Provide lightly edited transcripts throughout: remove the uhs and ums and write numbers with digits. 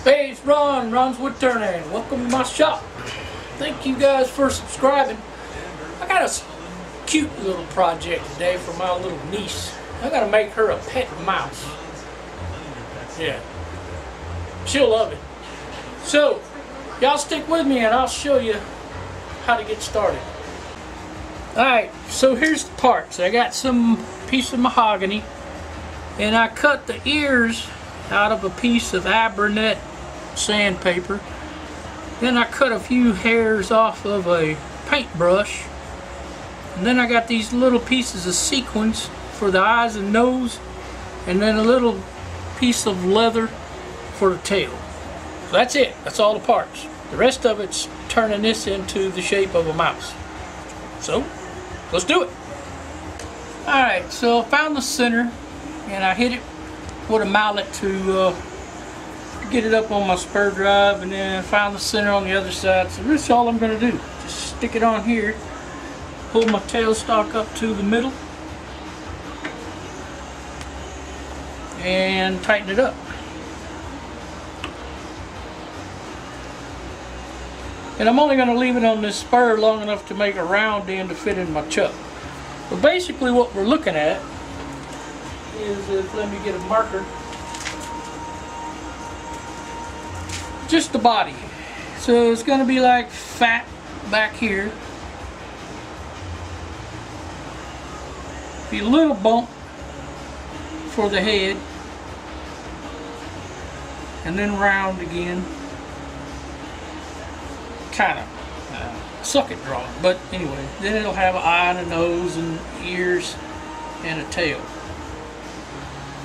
Hey, it's Ron, Ron's Woodturning. Welcome to my shop. Thank you guys for subscribing. I got a cute little project today for my little niece. I gotta make her a pet mouse. Yeah, she'll love it. So, y'all stick with me and I'll show you how to get started. Alright, so here's the parts. I got some piece of mahogany and I cut the ears out of a piece of Abernet sandpaper. Then I cut a few hairs off of a paintbrush. And then I got these little pieces of sequins for the eyes and nose. And then a little piece of leather for the tail. So that's it. That's all the parts. The rest of it's turning this into the shape of a mouse. So, let's do it. Alright, so I found the center and I hit it with a mallet to get it up on my spur drive, and then I found the center on the other side. So this is all I'm going to do. Just stick it on here, pull my tailstock up to the middle, and tighten it up. And I'm only going to leave it on this spur long enough to make a round end to fit in my chuck. But basically what we're looking at is, let me get a marker, just the body. So it's going to be like fat back here, be a little bump for the head, and then round again. Kind of suck it drawing, but anyway, then it'll have an eye and a nose and ears and a tail.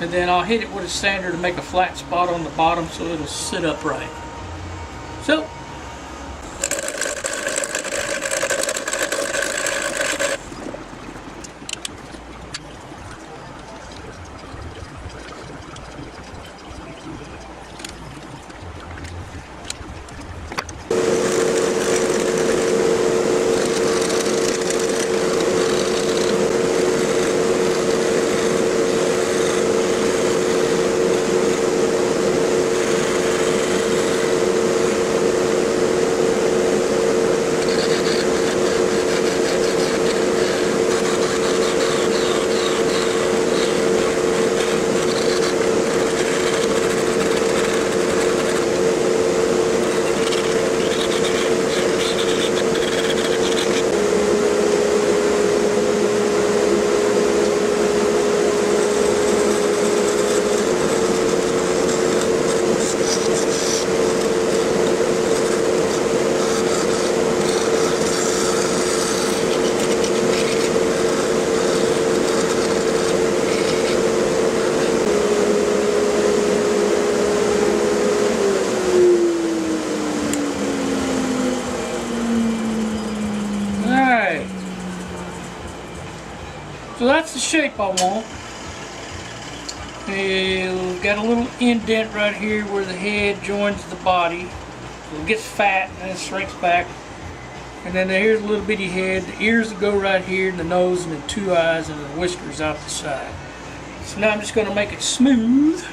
And then I'll hit it with a sander to make a flat spot on the bottom so it'll sit upright. So, so that's the shape I want. It's got a little indent right here where the head joins the body. So it gets fat and then it shrinks back. And then here's a little bitty head. The ears will go right here, and the nose, and the two eyes, and the whiskers out the side. So now I'm just going to make it smooth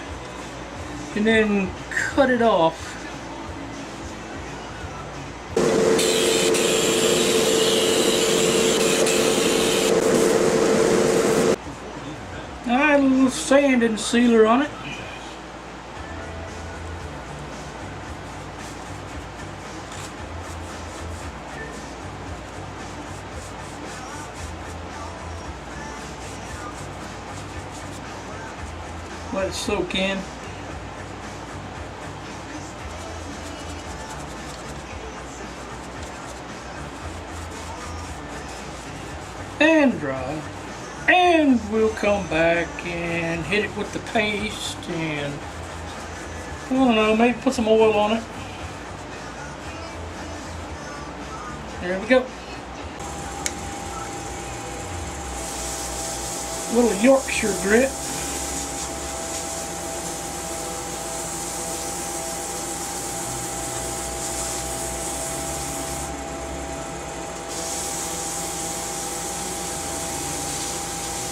and then cut it off. I add a little sand and sealer on it. Let it soak in. And dry. And we'll come back and hit it with the paste and, I don't know, maybe put some oil on it. There we go. A little Yorkshire grit.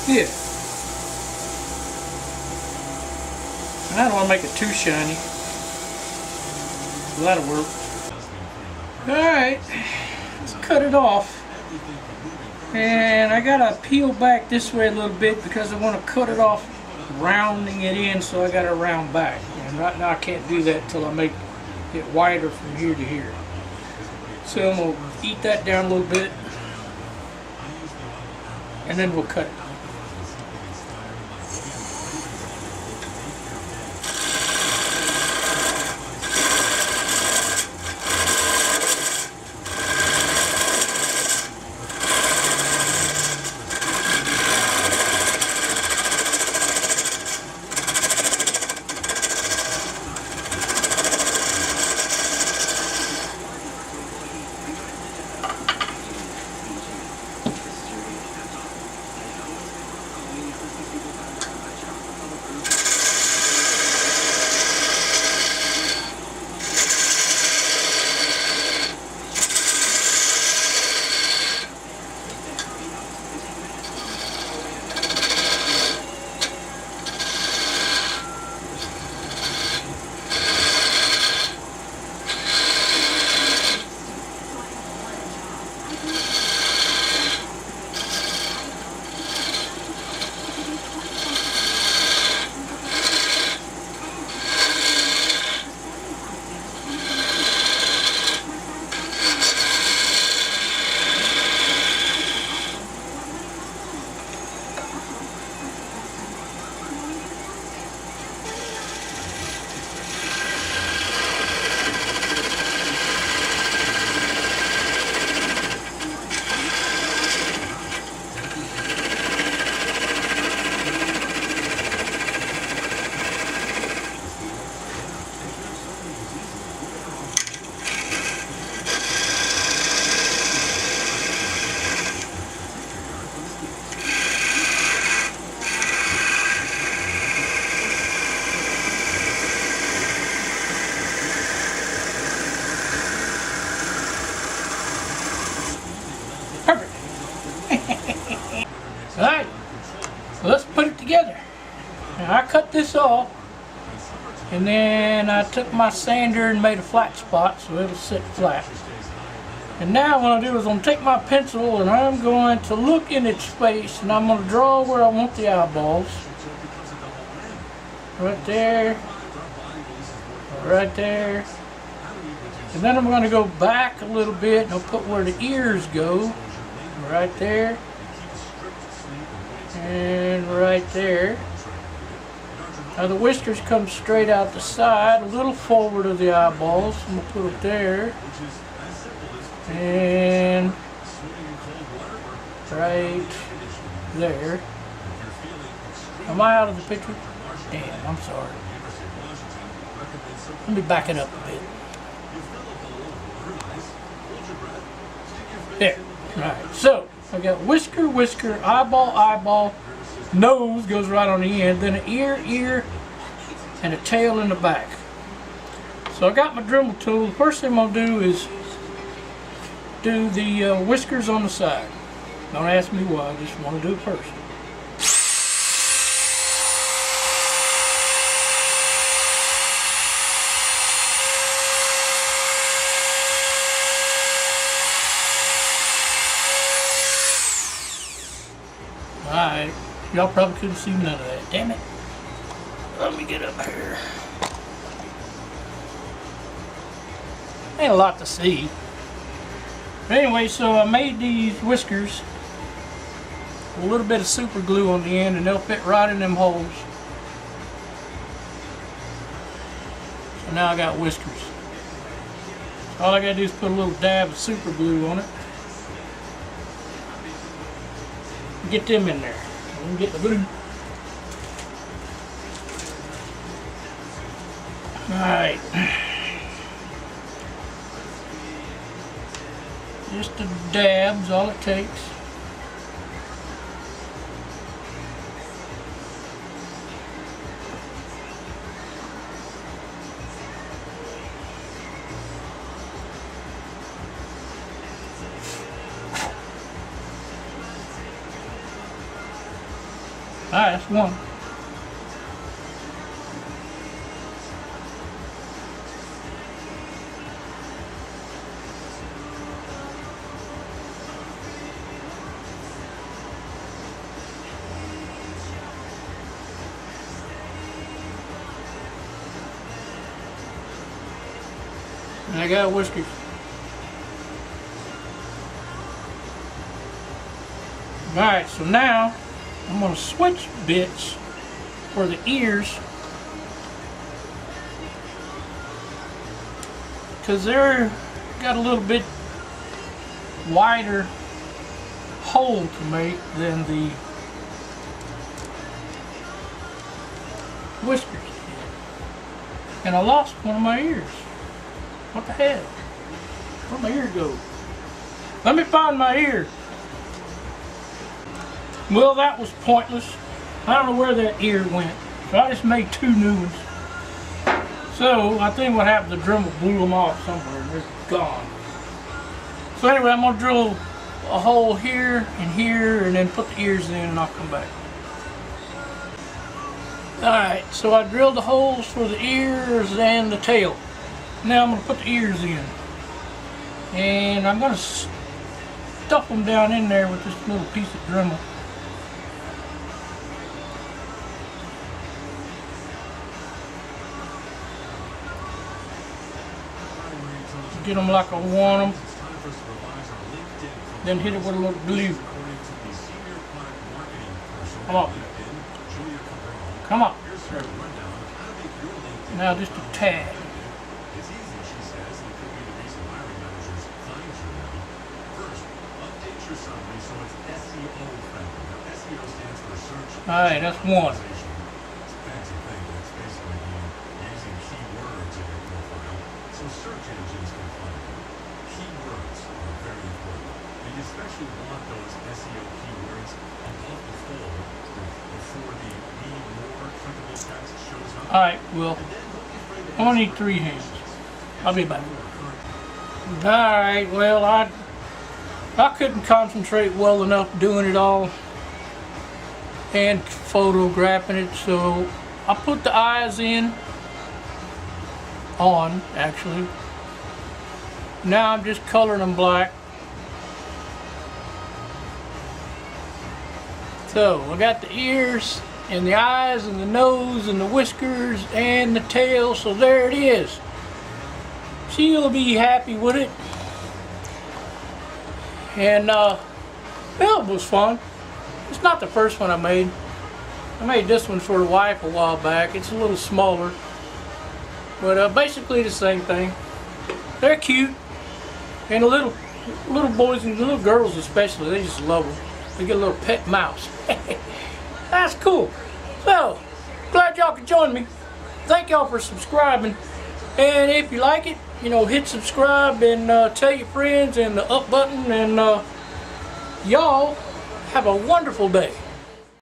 Yeah. I don't want to make it too shiny. That'll work. Alright, let's cut it off. And I gotta peel back this way a little bit because I want to cut it off rounding it in, so I gotta round back. And right now I can't do that until I make it wider from here to here. So I'm gonna eat that down a little bit and then we'll cut it. Alright, let's put it together. Now I cut this off and then I took my sander and made a flat spot so it'll sit flat. And now what I'll do is I'm going to take my pencil and I'm going to look in its face and I'm going to draw where I want the eyeballs. Right there. Right there. And then I'm going to go back a little bit and I'll put where the ears go. Right there. And right there. Now the whiskers come straight out the side, a little forward of the eyeballs. I'm going to put it there. And right there. Am I out of the picture? Damn, I'm sorry. Let me back it up a bit. There. Alright, so I got whisker, whisker, eyeball, eyeball, nose goes right on the end, then an ear, ear, and a tail in the back. So I got my Dremel tool. The first thing I'm going to do is do the whiskers on the side. Don't ask me why, I just want to do it first. Alright, y'all probably couldn't see none of that. Damn it. Let me get up here. Ain't a lot to see. But anyway, so I made these whiskers. A little bit of super glue on the end and they'll fit right in them holes. So now I got whiskers. So all I gotta do is put a little dab of super glue on it. Get them in there. And get the glue. Alright. Just a dab's all it takes. Alright, that's one. And I got whiskers. Alright, so now I'm going to switch bits for the ears, because they're got a little bit wider hole to make than the whiskers. And I lost one of my ears. What the hell? Where'd my ear go? Let me find my ear. Well, that was pointless. I don't know where that ear went. So I just made 2 new ones. So I think what happened, the Dremel blew them off somewhere and they're gone. So anyway, I'm going to drill a hole here and then put the ears in, and I'll come back. Alright, so I drilled the holes for the ears and the tail. Now I'm going to put the ears in. And I'm going to stuff them down in there with this little piece of Dremel. Get them like I want them. Then hit it with a little glue. Come on. Come on. Now just a tad. Alright, that's one. Especially want those SEO keywords above the fold before the more clickable text shows up. Alright, well, I only need 3 hands. I'll be back. Alright, well, I couldn't concentrate well enough doing it all and photographing it, so I put the eyes on, actually. Now I'm just coloring them black. So I got the ears and the eyes and the nose and the whiskers and the tail, so there it is. She'll be happy with it. And well, it was fun. It's not the first one I made. I made this one for the wife a while back. It's a little smaller, but basically the same thing. They're cute, and the little boys and the little girls especially, they just love them. They get a little pet mouse. That's cool. So, glad y'all could join me. Thank y'all for subscribing. And if you like it, you know, hit subscribe and tell your friends and the up button. And y'all have a wonderful day.